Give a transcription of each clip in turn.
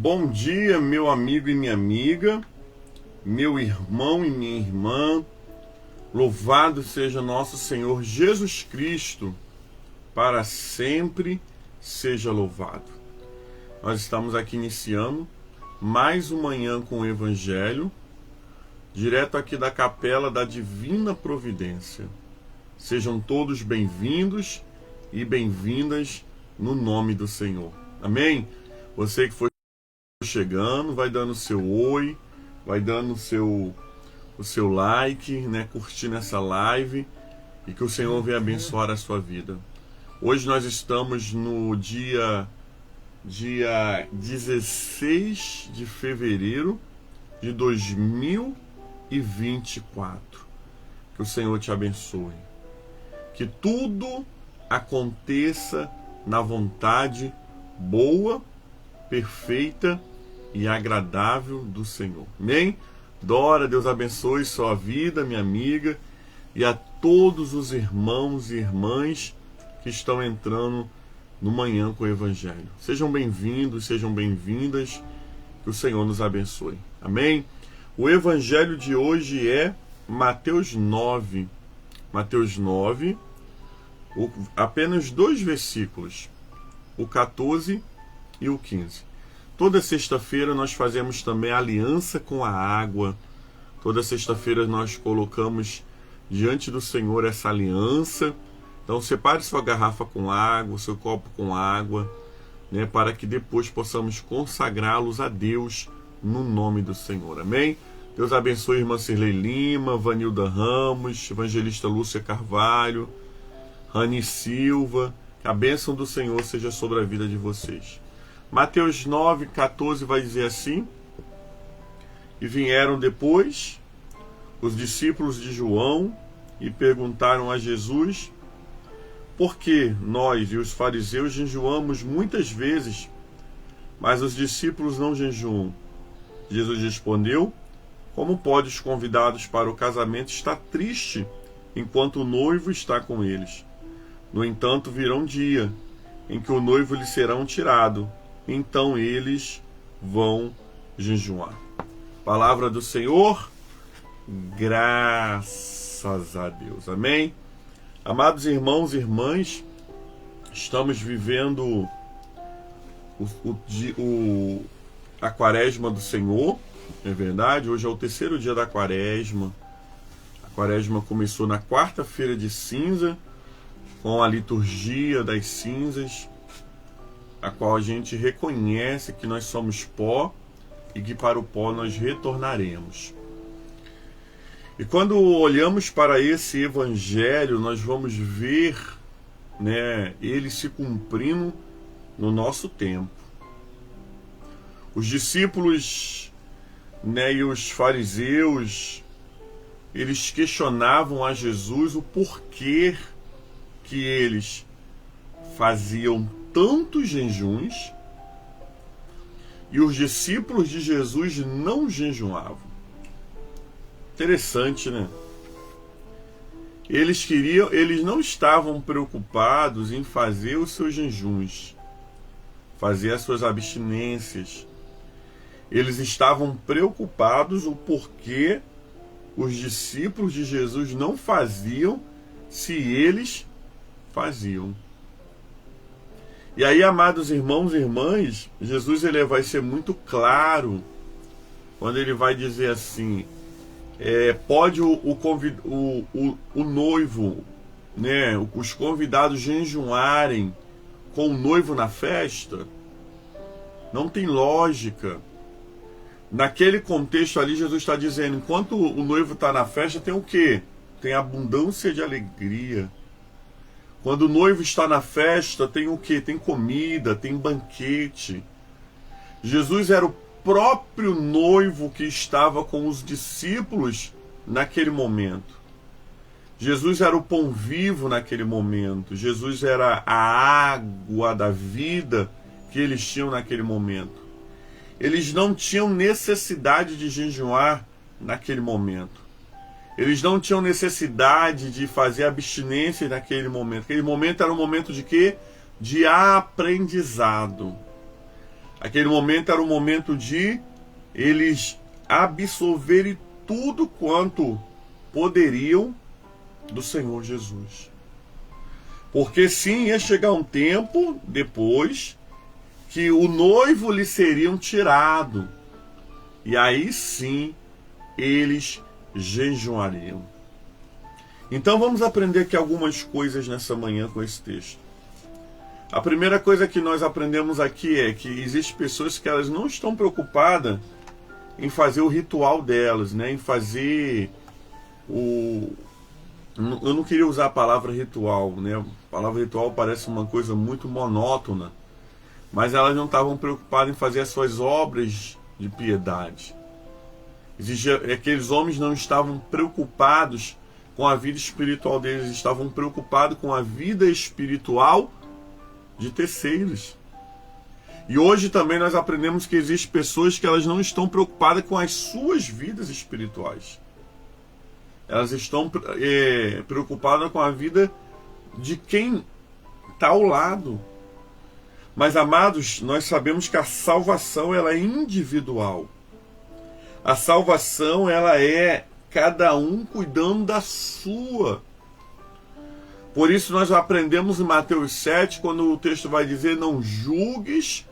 Bom dia, meu amigo e minha amiga, meu irmão e minha irmã. Louvado seja nosso Senhor Jesus Cristo, para sempre seja louvado. Nós estamos aqui iniciando mais uma manhã com o Evangelho, direto aqui da Capela da Divina Providência. Sejam todos bem-vindos e bem-vindas no nome do Senhor. Amém? Você que foi chegando, vai dando o seu oi, vai dando o seu like, né, curtindo essa live, e que o Senhor venha abençoar a sua vida. Hoje nós estamos no dia 16 de fevereiro de 2024. Que o Senhor te abençoe. Que tudo aconteça na vontade boa, perfeita e agradável do Senhor. Amém? Dora, Deus abençoe sua vida, minha amiga, e a todos os irmãos e irmãs que estão entrando no Manhã com o Evangelho. Sejam bem-vindos, sejam bem-vindas, que o Senhor nos abençoe. Amém? O Evangelho de hoje é Mateus 9. Mateus 9, apenas 2 versículos, o 14 e o 15. Toda sexta-feira nós fazemos também aliança com a água. Toda sexta-feira nós colocamos diante do Senhor essa aliança. Então separe sua garrafa com água, seu copo com água, né, para que depois possamos consagrá-los a Deus no nome do Senhor. Amém? Deus abençoe a irmã Cirlei Lima, Vanilda Ramos, evangelista Lúcia Carvalho, Rani Silva. Que a bênção do Senhor seja sobre a vida de vocês. Mateus 9, 14 vai dizer assim: E vieram depois os discípulos de João e perguntaram a Jesus: Por que nós e os fariseus jejuamos muitas vezes, mas os discípulos não jejuam? Jesus respondeu: Como pode os convidados para o casamento estar triste enquanto o noivo está com eles? No entanto, virá um dia em que o noivo lhe será tirado. Então eles vão jejuar. Palavra do Senhor, graças a Deus. Amém? Amados irmãos e irmãs, estamos vivendo a quaresma do Senhor, é verdade? Hoje é o 3º dia da quaresma. A quaresma começou na quarta-feira de cinza, com a liturgia das cinzas, a qual a gente reconhece que nós somos pó e que para o pó nós retornaremos. E quando olhamos para esse evangelho, nós vamos ver, né, ele se cumprindo no nosso tempo. Os discípulos, né, e os fariseus, eles questionavam a Jesus o porquê que eles faziam tantos jejuns e os discípulos de Jesus não jejuavam. Interessante, né? Eles não estavam preocupados em fazer os seus jejuns, fazer as suas abstinências. Eles estavam preocupados o porquê os discípulos de Jesus não faziam se eles faziam. E aí, amados irmãos e irmãs, Jesus ele vai ser muito claro quando ele vai dizer assim: pode o noivo, né, os convidados jejuarem com o noivo na festa? Não tem lógica. Naquele contexto ali, Jesus está dizendo, enquanto o noivo está na festa, tem o quê? Tem abundância de alegria. Quando o noivo está na festa, tem o quê? Tem comida, tem banquete. Jesus era o próprio noivo que estava com os discípulos naquele momento. Jesus era o pão vivo naquele momento. Jesus era a água da vida que eles tinham naquele momento. Eles não tinham necessidade de jejuar naquele momento. Eles não tinham necessidade de fazer abstinência naquele momento. Aquele momento era um momento de quê? De aprendizado. Aquele momento era o momento de eles absorverem tudo quanto poderiam do Senhor Jesus. Porque sim, ia chegar um tempo depois que o noivo lhe seriam tirado. E aí sim, eles jejuariam. Então vamos aprender aqui algumas coisas nessa manhã com esse texto. A primeira coisa que nós aprendemos aqui é que existem pessoas que elas não estão preocupadas em fazer o ritual delas, né? Em fazer o... Eu não queria usar a palavra ritual, né? A palavra ritual parece uma coisa muito monótona, mas elas não estavam preocupadas em fazer as suas obras de piedade. Aqueles homens não estavam preocupados com a vida espiritual deles, estavam preocupados com a vida espiritual de terceiros. E hoje também nós aprendemos que existem pessoas que elas não estão preocupadas com as suas vidas espirituais. Elas estão preocupadas com a vida de quem está ao lado. Mas, amados, nós sabemos que a salvação ela é individual. A salvação ela é cada um cuidando da sua. Por isso nós aprendemos em Mateus 7, quando o texto vai dizer, não julgues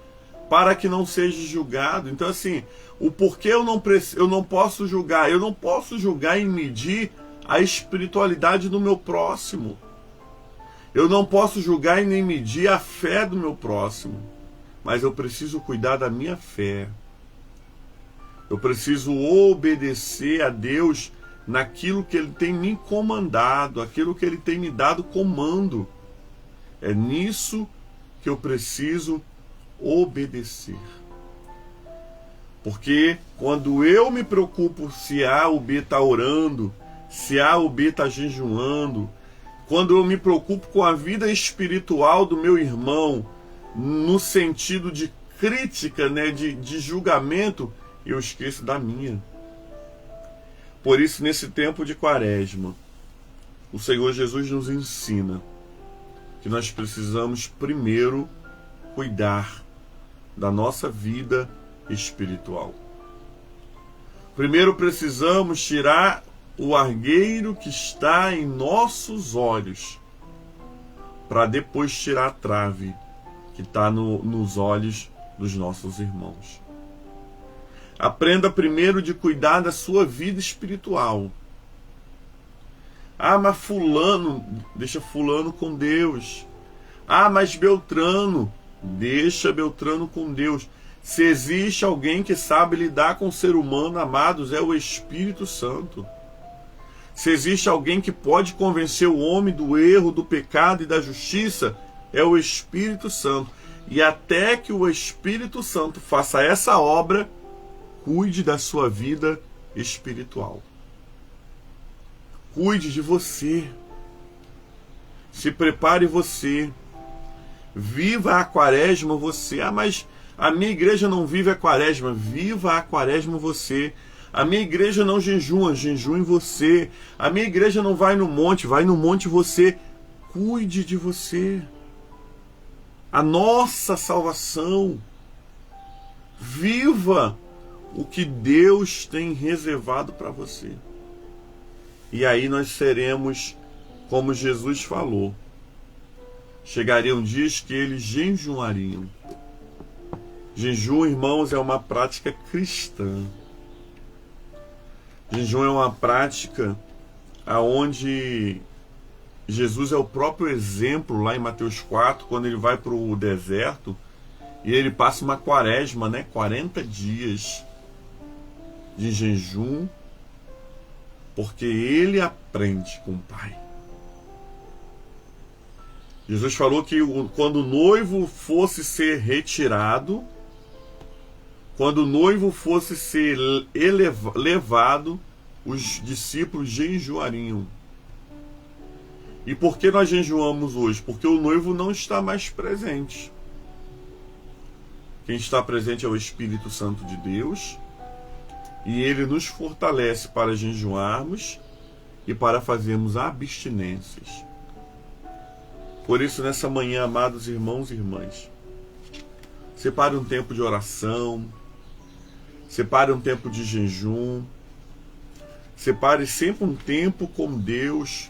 para que não seja julgado. Então assim, o porquê eu não posso julgar? Eu não posso julgar e medir a espiritualidade do meu próximo. Eu não posso julgar e nem medir a fé do meu próximo. Mas eu preciso cuidar da minha fé. Eu preciso obedecer a Deus naquilo que Ele tem me comandado, aquilo que Ele tem me dado comando. É nisso que eu preciso obedecer. Porque quando eu me preocupo se A ou B está orando, se A ou B está jejuando, quando eu me preocupo com a vida espiritual do meu irmão, no sentido de crítica, né, de julgamento, eu esqueço da minha. Por isso, nesse tempo de Quaresma, o Senhor Jesus nos ensina que nós precisamos primeiro cuidar da nossa vida espiritual. Primeiro precisamos tirar o argueiro que está em nossos olhos, para depois tirar a trave que está nos olhos dos nossos irmãos. Aprenda primeiro de cuidar da sua vida espiritual. Ah, mas fulano, deixa fulano com Deus. Ah, mas Beltrano, deixa Beltrano com Deus. Se existe alguém que sabe lidar com o ser humano, amados, é o Espírito Santo. Se existe alguém que pode convencer o homem do erro, do pecado e da justiça, é o Espírito Santo. E até que o Espírito Santo faça essa obra, cuide da sua vida espiritual. Cuide de você. Se prepare você. Viva a Quaresma você. Ah, mas a minha igreja não vive a Quaresma. Viva a Quaresma você. A minha igreja não jejua. Jejue você. A minha igreja não vai no monte você. Cuide de você. A nossa salvação. Viva o que Deus tem reservado para você. E aí nós seremos, como Jesus falou, chegariam dias que eles jejuariam. Jejum, irmãos, é uma prática cristã. Jejum é uma prática aonde Jesus é o próprio exemplo lá em Mateus 4, quando ele vai para o deserto e ele passa uma quaresma, né? 40 dias de jejum, porque ele aprende com o Pai. Jesus falou que quando o noivo fosse ser retirado, quando o noivo fosse ser levado, os discípulos jejuariam. E por que nós jejuamos hoje? Porque o noivo não está mais presente. Quem está presente é o Espírito Santo de Deus, e ele nos fortalece para jejuarmos e para fazermos abstinências. Por isso, nessa manhã, amados irmãos e irmãs, Separe um tempo de oração. Separe um tempo de jejum. Separe sempre um tempo com Deus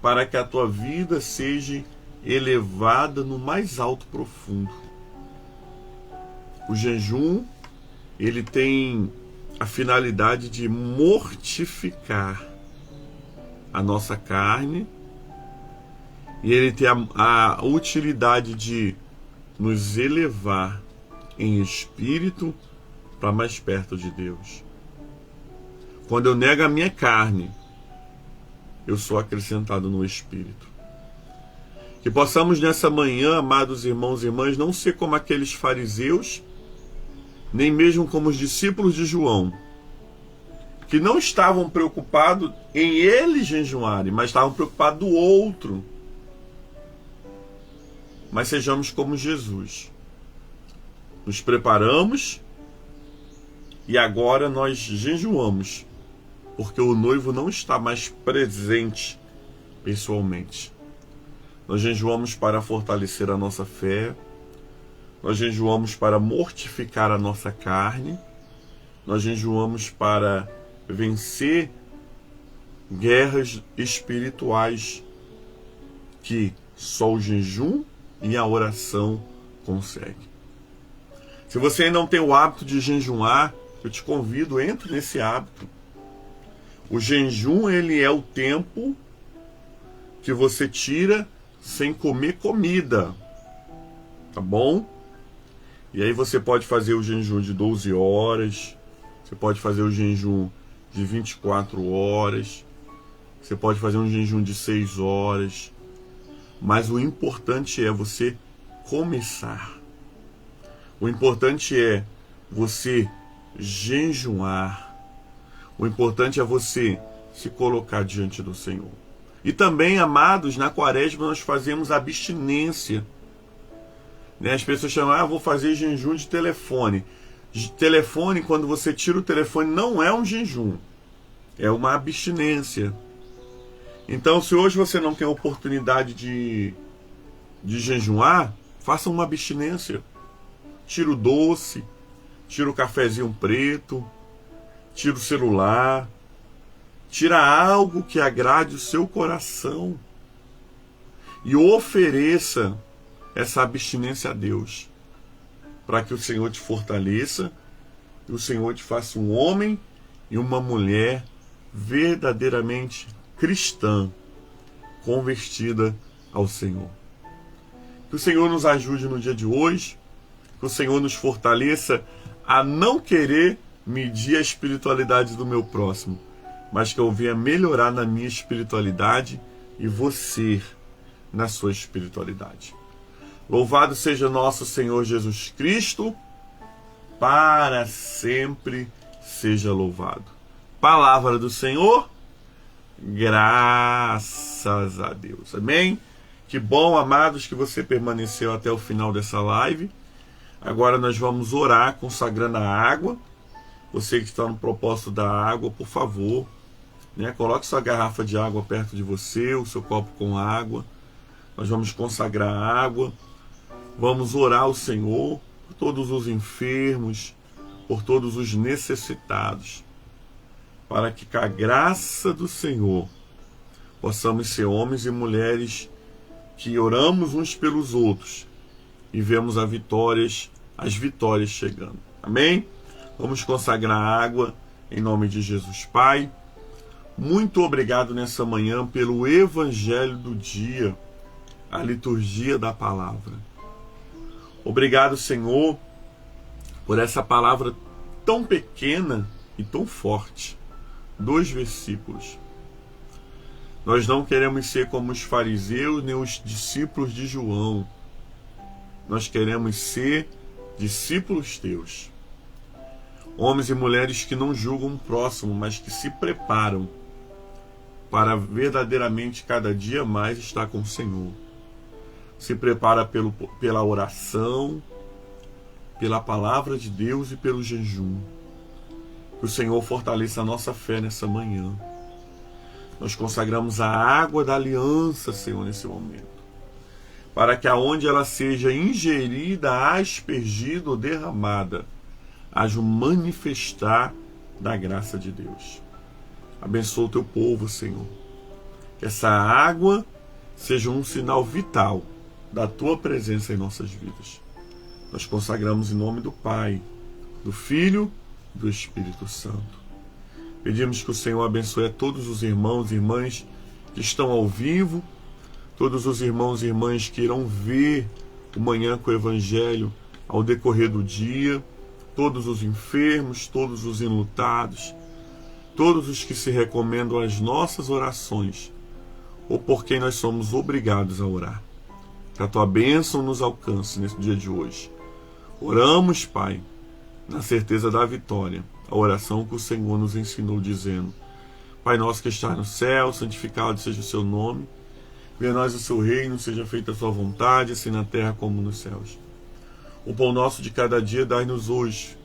para que a tua vida seja elevada no mais alto profundo. O jejum, ele tem a finalidade de mortificar a nossa carne, e ele tem a utilidade de nos elevar em espírito para mais perto de Deus. Quando eu nego a minha carne, eu sou acrescentado no espírito. Que possamos nessa manhã, amados irmãos e irmãs, não ser como aqueles fariseus, nem mesmo como os discípulos de João, que não estavam preocupados em eles jejuarem, mas estavam preocupados do outro. Mas sejamos como Jesus. Nos preparamos e agora nós jejuamos, porque o noivo não está mais presente pessoalmente. Nós jejuamos para fortalecer a nossa fé, nós jejuamos para mortificar a nossa carne, nós jejuamos para vencer guerras espirituais que só o jejum e a oração conseguem. Se você ainda não tem o hábito de jejuar, eu te convido, entre nesse hábito. O jejum, ele é o tempo que você tira sem comer comida, tá bom? E aí você pode fazer o jejum de 12 horas, você pode fazer o jejum de 24 horas, você pode fazer um jejum de 6 horas, mas o importante é você começar. O importante é você jejuar. O importante é você se colocar diante do Senhor. E também, amados, na quaresma nós fazemos abstinência. As pessoas chamam, vou fazer jejum de telefone. Telefone, quando você tira o telefone, não é um jejum. É uma abstinência. Então, se hoje você não tem a oportunidade de jejuar, faça uma abstinência. Tira o doce, tira o cafezinho preto, tira o celular, tira algo que agrade o seu coração e ofereça essa abstinência a Deus, para que o Senhor te fortaleça e o Senhor te faça um homem e uma mulher verdadeiramente cristã, convertida ao Senhor. Que o Senhor nos ajude no dia de hoje, que o Senhor nos fortaleça a não querer medir a espiritualidade do meu próximo, mas que eu venha melhorar na minha espiritualidade e você na sua espiritualidade. Louvado seja nosso Senhor Jesus Cristo, para sempre seja louvado. Palavra do Senhor, graças a Deus. Amém? Que bom, amados, que você permaneceu até o final dessa live. Agora nós vamos orar consagrando a água. Você que está no propósito da água, por favor, coloque sua garrafa de água perto de você, o seu copo com água. Nós vamos consagrar a água. Vamos orar ao Senhor por todos os enfermos, por todos os necessitados, para que com a graça do Senhor possamos ser homens e mulheres que oramos uns pelos outros e vemos as vitórias chegando. Amém? Vamos consagrar a água em nome de Jesus. Pai, muito obrigado nessa manhã pelo Evangelho do dia, a liturgia da palavra. Obrigado, Senhor, por essa palavra tão pequena e tão forte. 2 versículos. Nós não queremos ser como os fariseus nem os discípulos de João. Nós queremos ser discípulos teus. Homens e mulheres que não julgam o próximo, mas que se preparam para verdadeiramente cada dia mais estar com o Senhor. Se prepara pela oração, pela palavra de Deus e pelo jejum. Que o Senhor fortaleça a nossa fé nessa manhã. Nós consagramos a água da aliança, Senhor, nesse momento. para que aonde ela seja ingerida, aspergida ou derramada, haja um manifestar da graça de Deus. Abençoa o teu povo, Senhor. Que essa água seja um sinal vital da tua presença em nossas vidas. Nós consagramos em nome do Pai, do Filho e do Espírito Santo. Pedimos que o Senhor abençoe a todos os irmãos e irmãs que estão ao vivo, todos os irmãos e irmãs que irão ver o Manhã com o Evangelho ao decorrer do dia, todos os enfermos, todos os enlutados, todos os que se recomendam às nossas orações, ou por quem nós somos obrigados a orar. Que a tua bênção nos alcance nesse dia de hoje. Oramos, Pai, na certeza da vitória, a oração que o Senhor nos ensinou dizendo: Pai nosso que está no céu, santificado seja o seu nome, venha a nós o seu reino, seja feita a sua vontade, assim na terra como nos céus. O pão nosso de cada dia dai-nos hoje.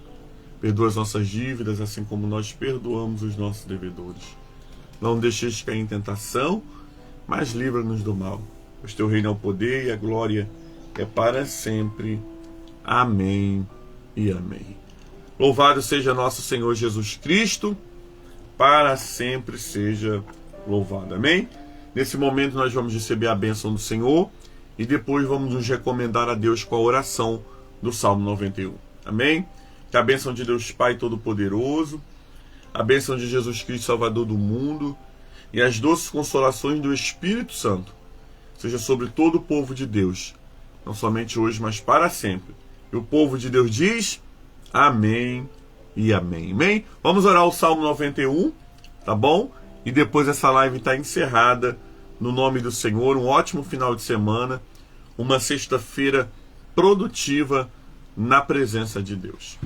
Perdoa as nossas dívidas, assim como nós perdoamos os nossos devedores. Não deixeis cair em tentação, mas livra-nos do mal. Pois teu reino é o poder e a glória é para sempre. Amém e amém. Louvado seja nosso Senhor Jesus Cristo, para sempre seja louvado. Amém? Nesse momento nós vamos receber a bênção do Senhor e depois vamos nos recomendar a Deus com a oração do Salmo 91. Amém? Que a bênção de Deus Pai Todo-Poderoso, a bênção de Jesus Cristo, Salvador do mundo, e as doces consolações do Espírito Santo seja sobre todo o povo de Deus, não somente hoje, mas para sempre. E o povo de Deus diz: amém e amém. Amém? Vamos orar o Salmo 91, tá bom? E depois essa live está encerrada no nome do Senhor. Um ótimo final de semana, uma sexta-feira produtiva na presença de Deus.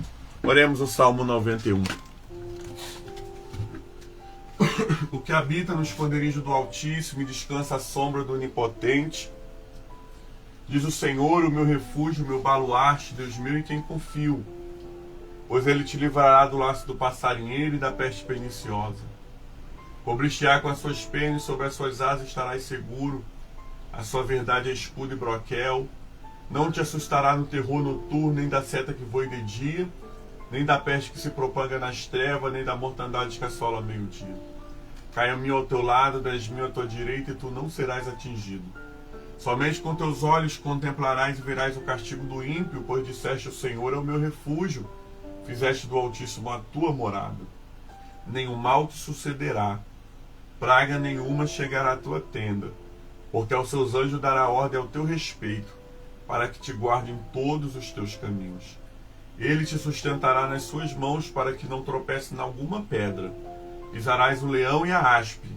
Oremos o Salmo 91. O que habita no esconderijo do Altíssimo e descansa à sombra do Onipotente, diz o Senhor, o meu refúgio, o meu baluarte, Deus meu em quem confio. Pois ele te livrará do laço do passarinheiro e da peste perniciosa. Cobrir-te-á com as suas penas, sobre as suas asas estarás seguro. A sua verdade é escudo e broquel. Não te assustará no terror noturno, nem da seta que voe de dia, nem da peste que se propaga nas trevas, nem da mortandade que assola ao meio-dia. Caia mil ao teu lado, 10.000 à tua direita, e tu não serás atingido. Somente com teus olhos contemplarás e verás o castigo do ímpio, pois disseste: o Senhor é o meu refúgio, fizeste do Altíssimo a tua morada. Nenhum mal te sucederá, praga nenhuma chegará à tua tenda, porque aos seus anjos dará ordem ao teu respeito, para que te guardem todos os teus caminhos. Ele te sustentará nas suas mãos, para que não tropece em alguma pedra. Pisarás o leão e a aspe,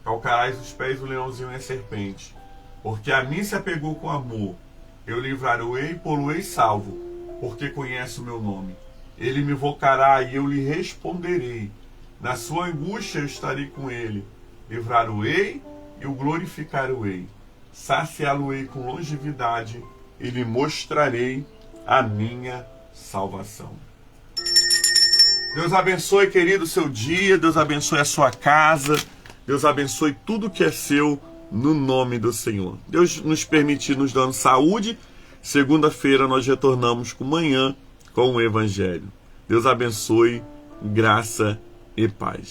calcarás os pés do leãozinho e a serpente. Porque a mim se apegou com amor, eu livrarei e pô-lo-ei salvo, porque conhece o meu nome. Ele me invocará e eu lhe responderei. Na sua angústia eu estarei com ele. Livrar-o-ei e o glorificar-o-ei. Saciá-lo-ei com longevidade e lhe mostrarei a minha salvação. Deus abençoe, querido, o seu dia. Deus abençoe a sua casa. Deus abençoe tudo que é seu, no nome do Senhor. Deus nos permitir, nos dando saúde. Segunda-feira nós retornamos com manhã com o Evangelho. Deus abençoe, graça e paz.